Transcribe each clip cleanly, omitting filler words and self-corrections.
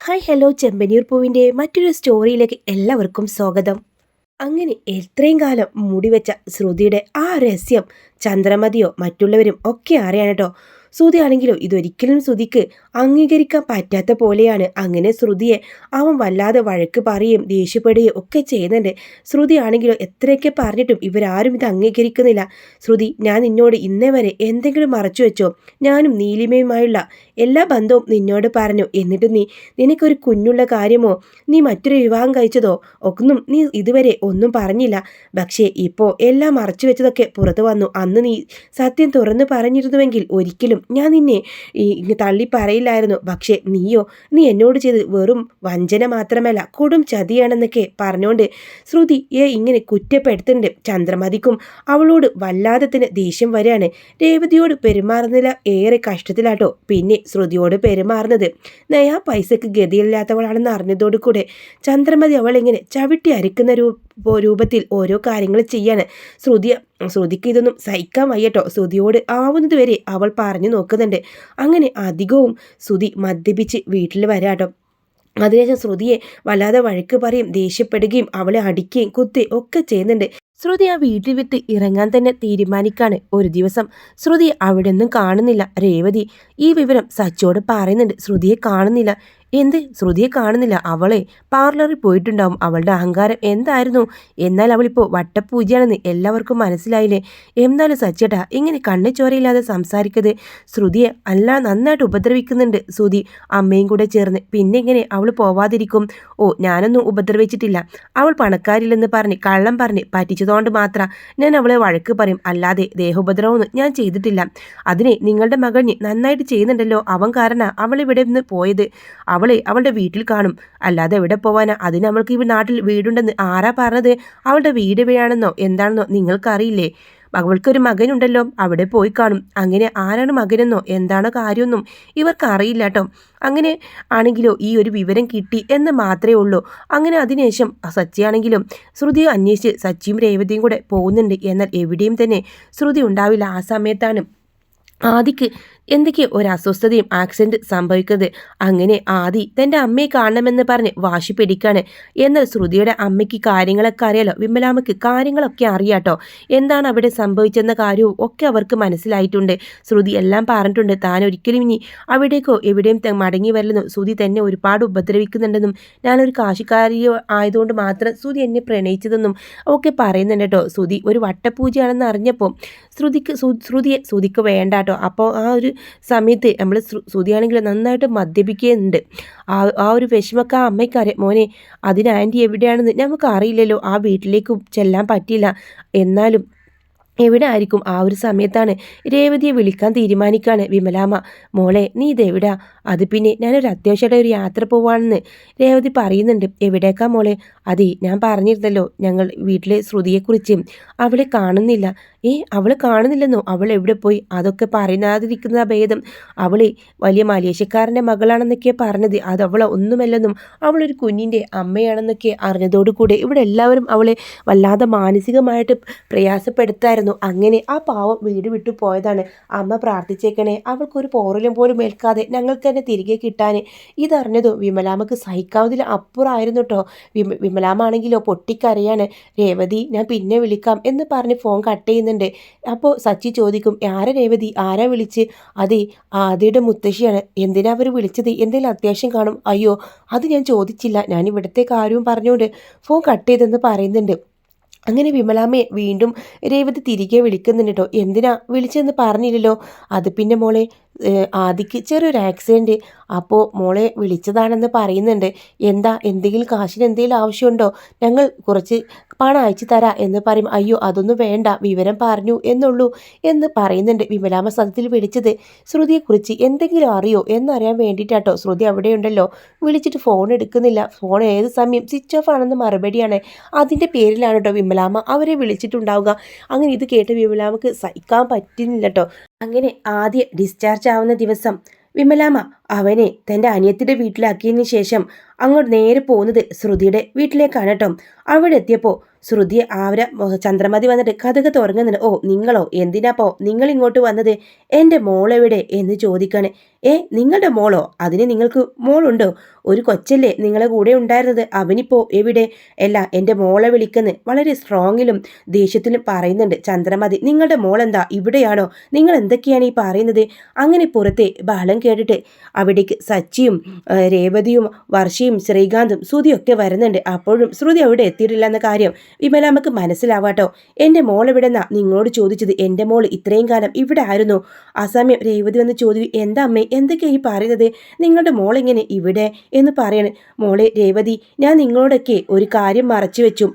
Hi hello ചെമ്പനീർ പൂവിൻ്റെ മറ്റൊരു സ്റ്റോറിയിലേക്ക് എല്ലാവർക്കും സ്വാഗതം. അങ്ങനെ എത്രയും കാലം മൂടിവെച്ച ശ്രുതിയുടെ ആ രഹസ്യം ചന്ദ്രമതിയോ മറ്റുള്ളവരും ഒക്കെ അറിയാണ് കേട്ടോ. ശ്രുതിയാണെങ്കിലോ ഇതൊരിക്കലും ശ്രുതിക്ക് അംഗീകരിക്കാൻ പറ്റാത്ത പോലെയാണ്. അങ്ങനെ ശ്രുതിയെ അവൻ വല്ലാതെ വഴക്ക് പറയുകയും ദേഷ്യപ്പെടുകയും ഒക്കെ ചെയ്യുന്നുണ്ട്. ശ്രുതിയാണെങ്കിലോ എത്രയൊക്കെ പറഞ്ഞിട്ടും ഇവരാരും ഇത് അംഗീകരിക്കുന്നില്ല. ശ്രുതി, ഞാൻ നിന്നോട് ഇന്നേ വരെ എന്തെങ്കിലും മറച്ചു വെച്ചോ? ഞാനും നീലിമയുമായുള്ള എല്ലാ ബന്ധവും നിന്നോട് പറഞ്ഞു. എന്നിട്ട് നിനക്കൊരു കുഞ്ഞുള്ള കാര്യമോ നീ മറ്റൊരു വിവാഹം കഴിച്ചതോ ഒന്നും നീ ഇതുവരെ ഒന്നും പറഞ്ഞില്ല. പക്ഷേ ഇപ്പോൾ എല്ലാം മറച്ചു വെച്ചതൊക്കെ പുറത്തു വന്നു. അന്ന് നീ സത്യം തുറന്നു പറഞ്ഞിരുന്നുവെങ്കിൽ ഒരിക്കലും ഞാൻ നിന്നെ തള്ളി പറയില്ലായിരുന്നു. പക്ഷേ നീ എന്നോട് ചെയ്ത് വെറും വഞ്ചന മാത്രമല്ല കൊടും ചതിയാണെന്നൊക്കെ പറഞ്ഞുകൊണ്ട് ശ്രുതിയെ ഇങ്ങനെ കുറ്റപ്പെടുത്തുന്നുണ്ട്. ചന്ദ്രമതിക്കും അവളോട് വല്ലാതെ തന്നെ ദേഷ്യം വരികയാണ്. രേവതിയോട് പെരുമാറുന്നില്ല, ഏറെ കഷ്ടത്തിലാട്ടോ പിന്നെ ശ്രുതിയോട് പെരുമാറുന്നത്. നയാ പൈസക്ക് ഗതിയില്ലാത്തവളാണെന്ന് അറിഞ്ഞതോടു കൂടെ ചന്ദ്രമതി അവളിങ്ങനെ ചവിട്ടി അരിക്കുന്ന രൂപത്തിൽ ഓരോ കാര്യങ്ങൾ ചെയ്യാണ്. ശ്രുതിക്ക് ഇതൊന്നും സഹിക്കാൻ വയ്യട്ടോ. ശ്രുതിയോട് ആവുന്നത് വരെ അവൾ പറഞ്ഞു നോക്കുന്നുണ്ട്. അങ്ങനെ അധികവും ശ്രുതി മദ്യപിച്ച് വീട്ടിൽ വരാട്ടോ. അതിനുശേഷം ശ്രുതിയെ വല്ലാതെ വഴക്ക് പറയും, ദേഷ്യപ്പെടുകയും അവളെ അടിക്കുകയും കുത്തുകയും ഒക്കെ ചെയ്യുന്നുണ്ട്. ശ്രുതി ആ വീട്ടിൽ വിട്ട് ഇറങ്ങാൻ തന്നെ തീരുമാനിക്കാണ്. ഒരു ദിവസം ശ്രുതി അവിടെ ഒന്നും കാണുന്നില്ല. രേവതി ഈ വിവരം സച്ചിയോട് പറയുന്നുണ്ട്. ശ്രുതിയെ കാണുന്നില്ല. എന്ത്? ശ്രുതിയെ കാണുന്നില്ല? അവളെ പാർലറിൽ പോയിട്ടുണ്ടാവും. അവളുടെ അഹങ്കാരം എന്തായിരുന്നു? എന്നാൽ അവളിപ്പോൾ വട്ടപ്പൂജയാണെന്ന് എല്ലാവർക്കും മനസ്സിലായില്ലേ? എന്നാലും സച്ചേട്ടാ ഇങ്ങനെ കണ്ണു ചോരയില്ലാതെ സംസാരിക്കത്. ശ്രുതിയെ നന്നായിട്ട് ഉപദ്രവിക്കുന്നുണ്ട് ശ്രുതി അമ്മയും കൂടെ ചേർന്ന്. പിന്നെ ഇങ്ങനെ അവൾ പോവാതിരിക്കും? ഓ, ഞാനൊന്നും ഉപദ്രവിച്ചിട്ടില്ല. അവൾ പണക്കാരില്ലെന്ന് പറഞ്ഞ് കള്ളം പറഞ്ഞ് പറ്റിച്ചതുകൊണ്ട് മാത്രം ഞാൻ അവളെ വഴക്ക് പറയും. അല്ലാതെ ദേഹോപദ്രവമൊന്നും ഞാൻ ചെയ്തിട്ടില്ല. അതിനെ നിങ്ങളുടെ മകന് നന്നായിട്ട് ചെയ്യുന്നുണ്ടല്ലോ. അവൻ കാരണം അവൾ ഇവിടെ നിന്ന് പോയത്. അവളുടെ വീട്ടിൽ കാണും, അല്ലാതെ എവിടെ പോവാനാ? അതിന് അവൾക്ക് ഈ നാട്ടിൽ വീടുണ്ടെന്ന് ആരാ പറഞ്ഞത്? അവളുടെ വീട് എവിടെയാണെന്നോ എന്താണെന്നോ നിങ്ങൾക്കറിയില്ലേ? അവൾക്കൊരു മകനുണ്ടല്ലോ, അവിടെ പോയി കാണും. അങ്ങനെ ആരാണ് മകനെന്നോ എന്താണോ കാര്യമൊന്നും ഇവർക്ക് അറിയില്ല കേട്ടോ. അങ്ങനെ ആണെങ്കിലോ ഈ ഒരു വിവരം കിട്ടി എന്ന് മാത്രമേ ഉള്ളൂ. അങ്ങനെ അതിനുശേഷം സച്ചിയാണെങ്കിലും ശ്രുതിയെ അന്വേഷിച്ച് സച്ചിയും രേവതിയും കൂടെ പോകുന്നുണ്ട്. എന്നാൽ എവിടെയും തന്നെ ശ്രുതി ഉണ്ടാവില്ല. ആ സമയത്താണ് ആദിക്ക് എന്തൊക്കെയോ ഒരു അസ്വസ്ഥതയും ആക്സിഡന്റ് സംഭവിക്കുന്നത്. അങ്ങനെ ആദി തൻ്റെ അമ്മയെ കാണണമെന്ന് പറഞ്ഞ് വാശി പിടിക്കാണ്. എന്നാൽ ശ്രുതിയുടെ അമ്മയ്ക്ക് കാര്യങ്ങളൊക്കെ അറിയാലോ. വിമലാമ്മയ്ക്ക് കാര്യങ്ങളൊക്കെ അറിയാട്ടോ. എന്താണ് അവിടെ സംഭവിച്ചെന്ന കാര്യവും ഒക്കെ അവർക്ക് മനസ്സിലായിട്ടുണ്ട്. ശ്രുതി എല്ലാം പറഞ്ഞിട്ടുണ്ട്. താൻ ഒരിക്കലും ഇനി അവിടേക്കോ എവിടെയും മടങ്ങി വരില്ലെന്നും ശ്രുതി തന്നെ ഒരുപാട് ഉപദ്രവിക്കുന്നുണ്ടെന്നും ഞാനൊരു കാശിക്കാരി ആയതുകൊണ്ട് മാത്രം ശ്രുതി എന്നെ പ്രണയിച്ചതെന്നും ഒക്കെ പറയുന്നുണ്ട് കേട്ടോ. ശ്രുതി ഒരു വട്ടപൂജയാണെന്ന് അറിഞ്ഞപ്പോൾ ശ്രുതിക്ക് വേണ്ട കേട്ടോ. അപ്പോൾ ആ ഒരു സമയത്ത് നമ്മൾ ശ്രുതിയാണെങ്കിൽ നന്നായിട്ട് മദ്യപിക്കുന്നുണ്ട്. ആ ഒരു വിഷമൊക്കെ ആ അമ്മയ്ക്കറിയാം. മോനെ, അതിന് ആൻറ്റി എവിടെയാണെന്ന് നമുക്ക് അറിയില്ലല്ലോ. ആ വീട്ടിലേക്ക് ചെല്ലാൻ പറ്റില്ല. എന്നാലും എവിടെ ആയിരിക്കും? ആ ഒരു സമയത്താണ് രേവതിയെ വിളിക്കാൻ തീരുമാനിക്കുകയാണ് വിമലാമ്മ. മോളെ, നീ ഇതെവിടാ? അത് പിന്നെ ഞാനൊരു അത്യാവശ്യമായിട്ട് ഒരു യാത്ര പോവാണെന്ന് രേവതി പറയുന്നുണ്ട്. എവിടേക്കാ മോളെ? അതെ, ഞാൻ പറഞ്ഞിരുന്നല്ലോ ഞങ്ങൾ വീട്ടിലെ ശ്രുതിയെക്കുറിച്ച്. അവളെ കാണുന്നില്ല. അവൾ കാണുന്നില്ലെന്നോ? അവൾ എവിടെ പോയി? അതൊക്കെ പറയാതിരിക്കുന്ന ഭേദം. അവളെ വലിയ മലേഷ്യക്കാരൻ്റെ മകളാണെന്നൊക്കെ പറഞ്ഞത്. അത് അവൾ ഒന്നുമല്ലെന്നും അവളൊരു കുഞ്ഞിൻ്റെ അമ്മയാണെന്നൊക്കെ അറിഞ്ഞതോടുകൂടെ ഇവിടെ എല്ലാവരും അവളെ വല്ലാതെ മാനസികമായിട്ട് പ്രയാസപ്പെടുത്തായിരുന്നു. അങ്ങനെ ആ പാവം വീട് വിട്ടു പോയതാണ്. അമ്മ പ്രാർത്ഥിച്ചേക്കണേ അവൾക്കൊരു പോറലും പോലും ഏൽക്കാതെ ഞങ്ങൾക്ക് തന്നെ തിരികെ കിട്ടാൻ. ഇതറിഞ്ഞതോ വിമലാമ്മക്ക് സഹിക്കാവുന്നതിൽ അപ്പുറമായിരുന്നു കേട്ടോ. വിമലാമ്മ ആണെങ്കിലോ പൊട്ടിക്കരയാണ്. രേവതി, ഞാൻ പിന്നെ വിളിക്കാം എന്ന് പറഞ്ഞ് ഫോൺ കട്ട് ചെയ്യുന്നുണ്ട്. അപ്പോൾ സച്ചി ചോദിക്കും, ആരാ രേവതി? ആരാ വിളിച്ച്? അതെ, ആദിയുടെ മുത്തശ്ശിയാണ്. എന്തിനാ അവർ വിളിച്ചത്? എന്തെങ്കിലും അത്യാവശ്യം കാണും. അയ്യോ, അത് ഞാൻ ചോദിച്ചില്ല. ഞാൻ ഇവിടുത്തെ കാര്യവും പറഞ്ഞുകൊണ്ട് ഫോൺ കട്ട് ചെയ്തെന്ന് പറയുന്നുണ്ട്. അങ്ങനെ വിമലാമ്മയെ വീണ്ടും രേവതി തിരികെ വിളിക്കുന്നുണ്ട് കേട്ടോ. എന്തിനാ വിളിച്ചതെന്ന് പറഞ്ഞില്ലല്ലോ. അത് പിന്നെ മോളെ, ആദിക്ക് ചെറിയൊരു ആക്സിഡൻറ്റ്. അപ്പോൾ മോളെ വിളിച്ചതാണെന്ന് പറയുന്നുണ്ട്. എന്താ, എന്തെങ്കിലും കാശിന് എന്തെങ്കിലും ആവശ്യമുണ്ടോ? ഞങ്ങൾ കുറച്ച് പണം അയച്ചു തരാം എന്ന് പറയും. അയ്യോ, അതൊന്നും വേണ്ട, വിവരം പറഞ്ഞു എന്നുള്ളൂ എന്ന് പറയുന്നുണ്ട്. വിമലാമ്മ സത്യത്തിൽ വിളിച്ചത് ശ്രുതിയെക്കുറിച്ച് എന്തെങ്കിലും അറിയോ എന്നറിയാൻ വേണ്ടിയിട്ടാട്ടോ. ശ്രുതി അവിടെയുണ്ടല്ലോ, വിളിച്ചിട്ട് ഫോൺ എടുക്കുന്നില്ല. ഫോൺ ഏത് സമയം സ്വിച്ച് ഓഫ് ആണെന്ന് മറുപടിയാണ്. അതിൻ്റെ പേരിലാണ് കേട്ടോ വിമലാമ്മ അവരെ വിളിച്ചിട്ടുണ്ടാവുക. അങ്ങനെ ഇത് കേട്ട് വിമലാമ്മക്ക് സഹിക്കാൻ പറ്റുന്നില്ല കേട്ടോ. അങ്ങനെ ആദ്യം ഡിസ്ചാർജ് ആവുന്ന ദിവസം വിമലാമ്മ അവനെ തൻ്റെ അനിയത്തിൻ്റെ വീട്ടിലാക്കിയതിന് ശേഷം അങ്ങോട്ട് നേരെ പോകുന്നത് ശ്രുതിയുടെ വീട്ടിലേക്കാണ് കേട്ടോ. അവിടെ എത്തിയപ്പോൾ ശ്രുതി അവരെ ചന്ദ്രമതി വന്നിട്ട് കഥക് തുറങ്ങുന്നുണ്ട്. ഓ നിങ്ങളോ, എന്തിനാപ്പോ നിങ്ങൾ ഇങ്ങോട്ട് വന്നത്? എൻ്റെ മോളെവിടെ എന്ന് ചോദിക്കാണ്. നിങ്ങളുടെ മോളോ? അതിന് നിങ്ങൾക്ക് മോളുണ്ടോ? ഒരു കൊച്ചല്ലേ നിങ്ങളെ കൂടെ ഉണ്ടായിരുന്നത്, അവനിപ്പോ എവിടെ? അല്ല, എൻ്റെ മോളെ വിളിക്കുന്നു വളരെ സ്ട്രോങ്ങിലും ദേഷ്യത്തിലും പറയുന്നുണ്ട് ചന്ദ്രമതി. നിങ്ങളുടെ മോളെന്താ ഇവിടെയാണോ? നിങ്ങൾ എന്തൊക്കെയാണ് ഈ പറയുന്നത്? അങ്ങനെ പുറത്തെ ബഹളം കേട്ടിട്ട് അവിടേക്ക് സച്ചിയും രേവതിയും വർഷയും ശ്രീകാന്തും ശ്രുതിയൊക്കെ വരുന്നുണ്ട്. അപ്പോഴും ശ്രുതി അവിടെ എത്തിയിട്ടില്ല എന്ന കാര്യം വിമലാമ്മക്ക് മനസ്സിലാവാട്ടോ. എൻ്റെ മോൾ എവിടെന്നാ നിങ്ങളോട് ചോദിച്ചത്? എൻ്റെ മോൾ ഇത്രയും കാലം ഇവിടെ ആയിരുന്നു. ആ സമയം രേവതി വന്ന് ചോദിച്ചു, എന്താ അമ്മേ എന്തൊക്കെയാ ഈ പറയുന്നത്? നിങ്ങളുടെ മോളെങ്ങനെ ഇവിടെ എന്ന് പറയണ്. മോളെ രേവതി, ഞാൻ നിങ്ങളോടൊക്കെ ഒരു കാര്യം മറച്ചു വെച്ചു.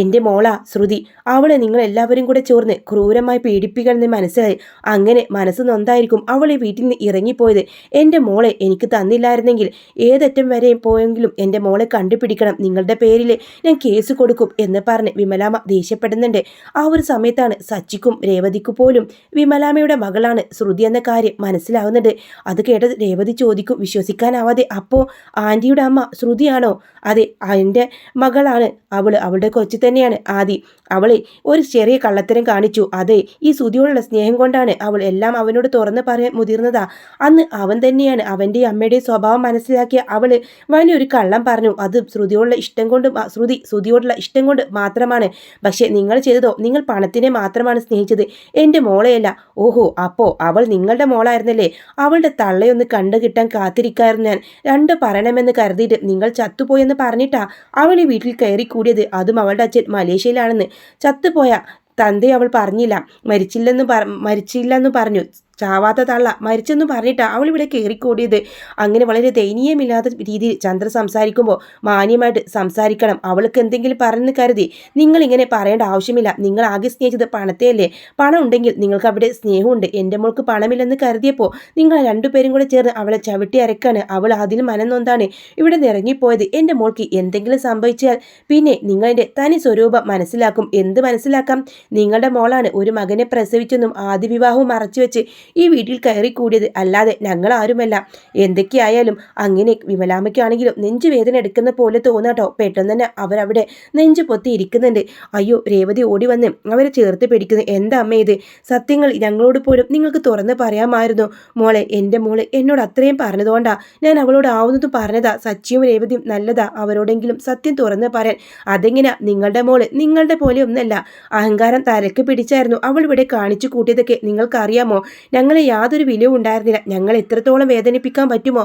എൻ്റെ മോളാ ശ്രുതി. അവളെ നിങ്ങൾ എല്ലാവരും കൂടെ ചേർന്ന് ക്രൂരമായി പീഡിപ്പിക്കണമെന്ന് മനസ്സിലായി. അങ്ങനെ മനസ്സ് നൊന്തായിരിക്കും അവൾ ഈ വീട്ടിൽ നിന്ന് ഇറങ്ങിപ്പോയത്. എൻ്റെ മോളെ എനിക്ക് തന്നില്ലായിരുന്നെങ്കിൽ ഏതറ്റം വരെയും പോയെങ്കിലും എൻ്റെ മോളെ കണ്ടുപിടിക്കണം. നിങ്ങളുടെ പേരിൽ ഞാൻ കേസ് കൊടുക്കും എന്ന് പറഞ്ഞ് വിമലാമ്മ ദേഷ്യപ്പെടുന്നുണ്ട്. ആ ഒരു സമയത്താണ് സച്ചിക്കും രേവതിക്കും പോലും വിമലാമ്മയുടെ മകളാണ് ശ്രുതി എന്ന കാര്യം മനസ്സിലാവുന്നുണ്ട്. അത് കേട്ടത് രേവതി ചോദിക്കും വിശ്വസിക്കാനാവാതെ, അപ്പോൾ ആൻറ്റിയുടെ അമ്മ ശ്രുതിയാണോ? അതെ, എൻ്റെ മകളാണ് അവളുടെ കൊച്ചു തന്നെയാണ് ആദി. അവളെ ഒരു ചെറിയ കള്ളത്തരം കാണിച്ചു. അതെ, ഈ ശ്രുതിയോടുള്ള സ്നേഹം കൊണ്ടാണ് അവൾ എല്ലാം അവനോട് തുറന്ന് പറയാൻ മുതിർന്നതാ. അന്ന് അവൻ തന്നെയാണ് അവൻ്റെ അമ്മയുടെ സ്വഭാവം മനസ്സിലാക്കിയ അവള് വലിയൊരു കള്ളം പറഞ്ഞു. അത് ശ്രുതിയോടുള്ള ഇഷ്ടം കൊണ്ട് ശ്രുതിയോടുള്ള ഇഷ്ടം കൊണ്ട് മാത്രമാണ്. പക്ഷെ നിങ്ങൾ ചെയ്തതോ, നിങ്ങൾ പണത്തിനെ മാത്രമാണ് സ്നേഹിച്ചത്, എൻ്റെ മോളെയല്ല. ഓഹോ, അപ്പോൾ അവൾ നിങ്ങളുടെ മോളായിരുന്നല്ലേ? അവളുടെ തള്ളയൊന്ന് കണ്ടു കിട്ടാൻ കാത്തിരിക്കായിരുന്നു ഞാൻ. രണ്ട് പറയണമെന്ന് കരുതിയിട്ട് നിങ്ങൾ ചത്തുപോയെന്ന് പറഞ്ഞിട്ടാ അവൾ ഈ വീട്ടിൽ കയറി കൂടിയത്. അതും അവളുടെ അച്ഛൻ മലേഷ്യയിലാണെന്ന്. ചത്തുപോയ തന്തയെ അവൾ പറഞ്ഞില്ല. മരിച്ചില്ലെന്ന് പറഞ്ഞു. ചാവാത്ത തള്ള മരിച്ചെന്ന് പറഞ്ഞിട്ടാണ് അവൾ ഇവിടെ കയറിക്കൂടിയത്. അങ്ങനെ വളരെ ദയനീയമില്ലാത്ത രീതിയിൽ ചന്ദ്ര സംസാരിക്കുമ്പോൾ മാന്യമായിട്ട് സംസാരിക്കണം. അവൾക്ക് എന്തെങ്കിലും പറഞ്ഞെന്ന് കരുതി നിങ്ങളിങ്ങനെ പറയേണ്ട ആവശ്യമില്ല. നിങ്ങൾ ആകെ സ്നേഹിച്ചത് പണത്തെയല്ലേ? പണം ഉണ്ടെങ്കിൽ നിങ്ങൾക്ക് അവിടെ സ്നേഹമുണ്ട്. എൻ്റെ മോൾക്ക് പണമില്ലെന്ന് കരുതിയപ്പോൾ നിങ്ങൾ രണ്ടുപേരും കൂടെ ചേർന്ന് അവളെ ചവിട്ടി അരക്കാണ്. അവൾ അതിന് മനന്നൊന്താണ് ഇവിടെ നിറങ്ങിപ്പോയത്. എൻ്റെ മോൾക്ക് എന്തെങ്കിലും സംഭവിച്ചാൽ പിന്നെ നിങ്ങളുടെ തനി സ്വരൂപം മനസ്സിലാക്കും. എന്ത് മനസ്സിലാക്കാം? നിങ്ങളുടെ മോളാണ് ഒരു മകനെ പ്രസവിച്ചെന്നും ആദ്യ വിവാഹവും മറച്ചുവെച്ച് ഈ വീട്ടിൽ കയറി കൂടിയത്, അല്ലാതെ ഞങ്ങൾ ആരുമല്ല. എന്തൊക്കെയായാലും അങ്ങനെ വിമലാമ്മയ്ക്കാണെങ്കിലും നെഞ്ചുവേദന എടുക്കുന്ന പോലെ തോന്നാട്ടോ. പെട്ടെന്ന് തന്നെ അവരവിടെ നെഞ്ചു പൊത്തി ഇരിക്കുന്നുണ്ട്. അയ്യോ, രേവതി ഓടി വന്ന് അവരെ ചേർത്ത് പിടിക്കുന്നു. എന്താ അമ്മ ഇത്? സത്യങ്ങൾ ഞങ്ങളോട് പോലും നിങ്ങൾക്ക് തുറന്ന് പറയാമായിരുന്നു. മോളെ, എൻ്റെ മോള് എന്നോട് അത്രയും പറഞ്ഞതുകൊണ്ടാ ഞാൻ അവളോട് ആവുന്നതും പറഞ്ഞതാ. സച്ചിയും രേവതിയും നല്ലതാ, അവരോടെങ്കിലും സത്യം തുറന്ന് പറയാൻ. അതെങ്ങനെയാ? നിങ്ങളുടെ മോള് നിങ്ങളുടെ പോലെ ഒന്നല്ല. അഹങ്കാരം തലക്ക് പിടിച്ചായിരുന്നു അവൾ ഇവിടെ കാണിച്ചു കൂട്ടിയതൊക്കെ നിങ്ങൾക്കറിയാമോ? ഞങ്ങളെ യാതൊരു വിലയും ഉണ്ടായിരുന്നില്ല. ഞങ്ങൾ എത്രത്തോളം വേദനിപ്പിക്കാൻ പറ്റുമോ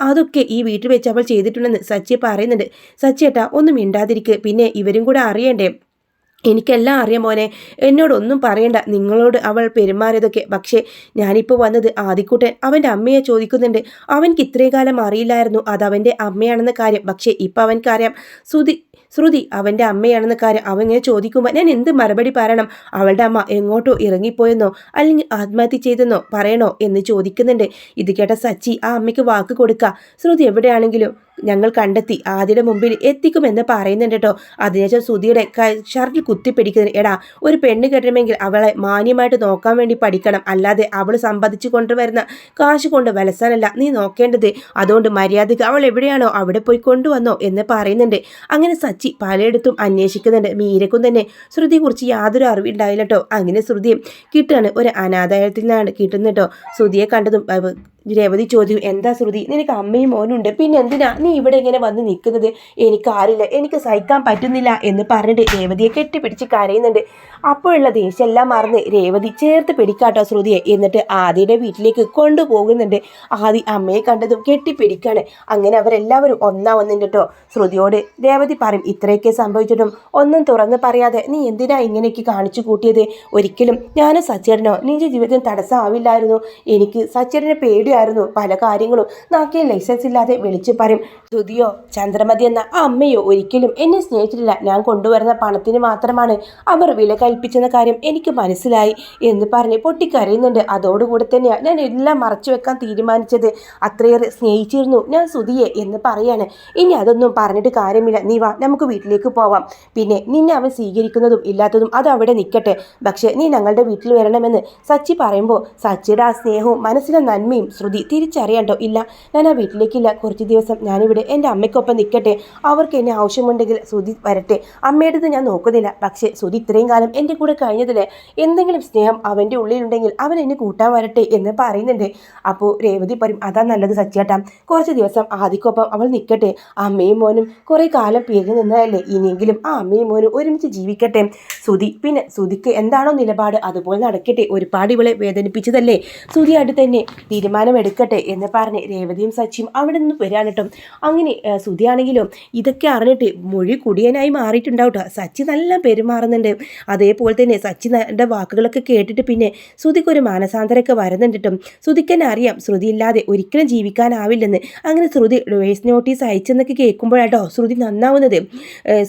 അതൊക്കെ ഈ വീട്ടിൽ വെച്ച് അവൾ ചെയ്തിട്ടുണ്ടെന്ന് സച്ചി പറയുന്നുണ്ട്. സച്ചിയേട്ടാ ഒന്നും മിണ്ടാതിരിക്കുക. പിന്നെ ഇവരും കൂടെ അറിയണ്ടേ? എനിക്കെല്ലാം അറിയാം മോനെ, എന്നോടൊന്നും പറയണ്ട നിങ്ങളോട് അവൾ പെരുമാറിയതൊക്കെ. പക്ഷേ ഞാനിപ്പോൾ വന്നത് ആദിക്കുട്ടൻ അവൻ്റെ അമ്മയെ ചോദിക്കുന്നുണ്ട്. അവൻക്ക് ഇത്രയും കാലം അറിയില്ലായിരുന്നു അതവൻ്റെ അമ്മയാണെന്ന കാര്യം. പക്ഷേ ഇപ്പം അവൻക്കറിയാം ശ്രുതി അവൻ്റെ അമ്മയാണെന്ന കാര്യം. അവൻ ഇങ്ങനെ ചോദിക്കുമ്പോൾ ഞാൻ എന്ത് മറുപടി പറയണം? അവളുടെ അമ്മ എങ്ങോട്ടോ ഇറങ്ങിപ്പോയെന്നോ അല്ലെങ്കിൽ ആത്മഹത്യ ചെയ്തെന്നോ പറയണോ എന്ന് ചോദിക്കുന്നുണ്ട്. ഇത് കേട്ട സച്ചി ആ അമ്മയ്ക്ക് വാക്ക് കൊടുക്കുക. ശ്രുതി എവിടെയാണെങ്കിലും ഞങ്ങൾ കണ്ടെത്തി ആദ്യയുടെ മുമ്പിൽ എത്തിക്കുമെന്ന് പറയുന്നുണ്ട് കേട്ടോ. അതിനുശേഷം ശ്രുതിയുടെ ഷർട്ടിൽ കുത്തിപ്പിടിക്കുന്നു. എടാ, ഒരു പെണ്ണ് കെട്ടണമെങ്കിൽ അവളെ മാന്യമായിട്ട് നോക്കാൻ വേണ്ടി പഠിക്കണം. അല്ലാതെ അവൾ സമ്പാദിച്ചു കൊണ്ടുവരുന്ന കാശ് കൊണ്ട് വലസാനല്ല നീ നോക്കേണ്ടത്. അതുകൊണ്ട് മര്യാദയ്ക്ക് അവൾ എവിടെയാണോ അവിടെ പോയി കൊണ്ടുവന്നോ എന്ന് പറയുന്നുണ്ട്. അങ്ങനെ സച്ചി പലയിടത്തും അന്വേഷിക്കുന്നുണ്ട്. മീരക്കും തന്നെ ശ്രുതിയെക്കുറിച്ച് യാതൊരു അറിവുണ്ടായില്ല കേട്ടോ. അങ്ങനെ ശ്രുതിയും കിട്ടുകയാണ്. ഒരു അനാഥാലയത്തിൽ നിന്നാണ് കിട്ടുന്നത് കേട്ടോ. ശ്രുതിയെ കണ്ടതും രേവതി ചോദ്യം, എന്താ ശ്രുതി, നിനക്ക് അമ്മയും മോനുണ്ട്, പിന്നെ എന്തിനാ നീ ഇവിടെ ഇങ്ങനെ വന്ന് നിൽക്കുന്നത്? എനിക്കാരില്ല, എനിക്ക് സഹിക്കാൻ പറ്റുന്നില്ല എന്ന് പറഞ്ഞിട്ട് രേവതിയെ കെട്ടിപ്പിടിച്ച് കരയുന്നുണ്ട്. അപ്പോഴുള്ള ദേഷ്യമെല്ലാം മറന്ന് രേവതി ചേർത്ത് പിടിക്കാട്ടോ ശ്രുതിയെ. എന്നിട്ട് ആദിയുടെ വീട്ടിലേക്ക് കൊണ്ടുപോകുന്നുണ്ട്. ആദി അമ്മയെ കണ്ടതും കെട്ടിപ്പിടിക്കാണ്. അങ്ങനെ അവരെല്ലാവരും ഒന്നാവുന്നുണ്ട് കേട്ടോ. ശ്രുതിയോട് രേവതി പറയും, ഇത്രയൊക്കെ സംഭവിച്ചിട്ടും ഒന്നും തുറന്ന് പറയാതെ നീ എന്തിനാ ഇങ്ങനെയൊക്കെ കാണിച്ചു കൂട്ടിയത്? ഒരിക്കലും ഞാനും സച്ചേട്ടനോ നിന്റെ ജീവിതത്തിന് തടസ്സമാവില്ലായിരുന്നു. എനിക്ക് സച്ചേട്ടനെ പേടിയായിരുന്നു. പല കാര്യങ്ങളും നാക്കിൽ ലൈസൻസ് ഇല്ലാതെ വിളിച്ചു പറയും. ശ്രുതിയോ ചന്ദ്രമതി എന്ന അമ്മയോ ഒരിക്കലും എന്നെ സ്നേഹിച്ചിട്ടില്ല. ഞാൻ കൊണ്ടുവരുന്ന പണത്തിന് മാത്രമാണ് അവർ വില കൽപ്പിച്ചെന്ന കാര്യം എനിക്ക് മനസ്സിലായി എന്ന് പറഞ്ഞ് പൊട്ടിക്കരയുന്നുണ്ട്. അതോടുകൂടി തന്നെയാണ് ഞാൻ എല്ലാം മറച്ചു വെക്കാൻ തീരുമാനിച്ചത്. അത്രയേറെ സ്നേഹിച്ചിരുന്നു ഞാൻ ശ്രുതിയെ എന്ന് പറയാണ്. ഇനി അതൊന്നും പറഞ്ഞിട്ട് കാര്യമില്ല, നീ വാ, നമുക്ക് വീട്ടിലേക്ക് പോവാം. പിന്നെ നിന്നെ അവൻ സ്വീകരിക്കുന്നതും ഇല്ലാത്തതും അത് അവിടെ നിൽക്കട്ടെ. പക്ഷേ നീ ഞങ്ങളുടെ വീട്ടിൽ വരണമെന്ന് സച്ചി പറയുമ്പോൾ സച്ചിയുടെ ആ സ്നേഹവും മനസ്സിലെ നന്മയും ശ്രുതി തിരിച്ചറിയാം കേട്ടോ. ഇല്ല, ഞാൻ ആ വീട്ടിലേക്കില്ല, കുറച്ച് ദിവസം ഞാനിവിടെ എൻ്റെ അമ്മയ്ക്കൊപ്പം നിൽക്കട്ടെ, അവർക്ക് എന്നെ ആവശ്യമുണ്ടെങ്കിൽ ശ്രുതി വരട്ടെ, അമ്മയുടേത് ഞാൻ നോക്കുന്നില്ല. പക്ഷേ ശ്രുതി ഇത്രയും കാലം എൻ്റെ കൂടെ കഴിഞ്ഞതിൽ എന്തെങ്കിലും സ്നേഹം അവൻ്റെ ഉള്ളിലുണ്ടെങ്കിൽ അവൻ എന്നെ കൂട്ടാൻ വരട്ടെ എന്ന് പറയുന്നുണ്ട്. അപ്പോൾ രേവതി പറയും, അതാ നല്ലത് സച്ചിയേട്ടാ, കുറച്ച് ദിവസം ആദിക്കൊപ്പം അവൾ നിൽക്കട്ടെ, അമ്മയും മോനും കുറേ കാലം പിരിഞ്ഞു നിന്നതല്ലേ, ഇനിയെങ്കിലും ആ അമ്മയും മോനും ഒരുമിച്ച് ജീവിക്കട്ടെ. ശ്രുതി പിന്നെ ശ്രുതിക്ക് എന്താണോ നിലപാട് അതുപോലെ നടക്കട്ടെ, ഒരുപാട് ഇവളെ വേദനിപ്പിച്ചതല്ലേ, ശ്രുതിയായിട്ട് തന്നെ തീരുമാനമെടുക്കട്ടെ എന്ന് പറഞ്ഞ് രേവതിയും സച്ചിയും അവിടെ നിന്ന് വരാൻ കേട്ടോ. അങ്ങനെ ശ്രുതിയാണെങ്കിലും ഇതൊക്കെ അറിഞ്ഞിട്ട് മൊഴി കുടിയനായി മാറിയിട്ടുണ്ടാവും കേട്ടോ. സച്ചി നല്ല പെരുമാറുന്നുണ്ട്. അതേപോലെ തന്നെ സച്ചിൻ്റെ വാക്കുകളൊക്കെ കേട്ടിട്ട് പിന്നെ ശ്രുതിക്കൊരു മാനസാന്തരമൊക്കെ വരുന്നുണ്ട് കേട്ടോ. ശ്രുതിക്ക് തന്നെ അറിയാം ശ്രുതി ഇല്ലാതെ ഒരിക്കലും ജീവിക്കാനാവില്ലെന്ന്. അങ്ങനെ ശ്രുതി ഡിവോഴ്സ് നോട്ടീസ് അയച്ചെന്നൊക്കെ കേൾക്കുമ്പോഴാട്ടോ ശ്രുതി നന്നാവുന്നത്.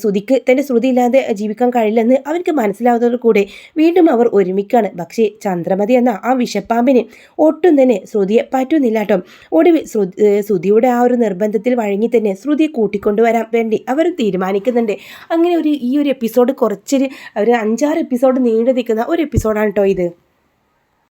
ശ്രുതിക്ക് തൻ്റെ ശ്രുതി ഇല്ലാതെ ജീവിക്കാൻ കഴിയില്ലെന്ന് അവർക്ക് മനസ്സിലാവുന്നതോട് കൂടെ വീണ്ടും അവർ ഒരുമിക്കാണ്. പക്ഷേ ചന്ദ്രമതി എന്ന ആ വിഷപ്പാമ്പിന് ഒട്ടും തന്നെ ശ്രുതിയെ പറ്റുന്നില്ല കേട്ടോ. ഒടുവിൽ ശ്രുതിയുടെ ആ ഒരു നിർബന്ധത്തിൽ വഴങ്ങി തന്നെ ശ്രുതിയെ കൂട്ടിക്കൊണ്ടുവരാൻ വേണ്ടി അവർ തീരുമാനിക്കുന്നുണ്ട്. അങ്ങനെ ഈ ഒരു എപ്പിസോഡ് കുറച്ചൊരു 5-6 എപ്പിസോഡ് നീണ്ടു നിൽക്കുന്ന ഒരു എപ്പിസോഡാണ് കേട്ടോ ഇത്.